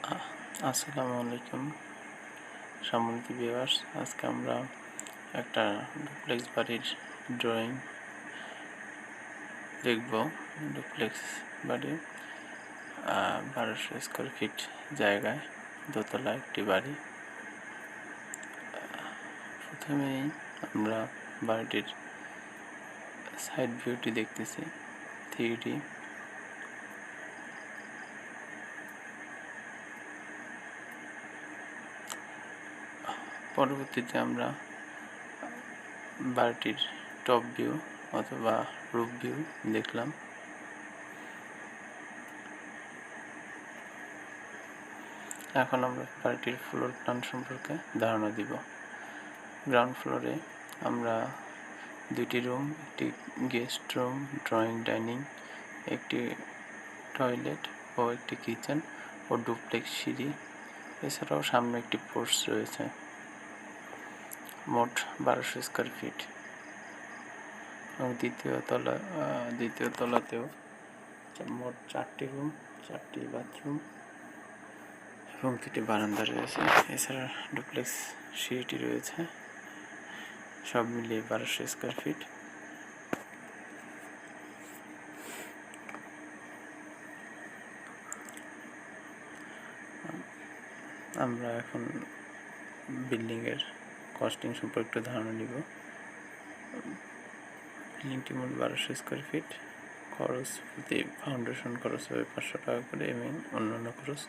আসসালামু আলাইকুম সম্মানিত ভিউয়ার্স, আজকে আমরা একটা ডুপ্লেক্স বাড়ির ড্রয়িং দেখব। ডুপ্লেক্স বাড়ি 1200 স্কোয়ার ফিট জায়গায় দোতলা একটি বাড়ি। প্রথমেই আমরা বাড়িটির সাইড ভিউটি দেখতেছি 3D। পরবর্তীতে আমরা বাড়িটির টপ ভিউ অথবা রুফ ভিউ দেখলাম। এখন আমরা বাড়িটির ফ্লোর প্ল্যান সম্পর্কে ধারণা দিব। গ্রাউন্ড ফ্লোরে আমরা দুটি রুম, একটি গেস্ট রুম, ড্রয়িং ডাইনিং, একটি টয়লেট ও একটি কিচেন ও ডুপ্লেক্স সিঁড়ি, এছাড়াও সামনে একটি পোর্চ রয়েছে। মোট 1200 স্কোয়ার ফিট। এবং দ্বিতীয় তলাতেও মোট 4টি রুম, 4টি বাথরুম এবং 2টি বারান্দা রয়েছে। এছাড়া ডুপ্লেক্স সিঁড়িটি রয়েছে। সব মিলিয়ে 1200 স্কোয়ার ফিট। আমরা এখন বিল্ডিংয়ের কস্টিং সম্পর্কে একটু ধারণা নিব। বিল্ডিংটি মোট 1200 স্কোয়ার ফিট। খরচ প্রতি ফাউন্ডেশন খরচ হবে 500 টাকা করে এবং অন্যান্য খরচ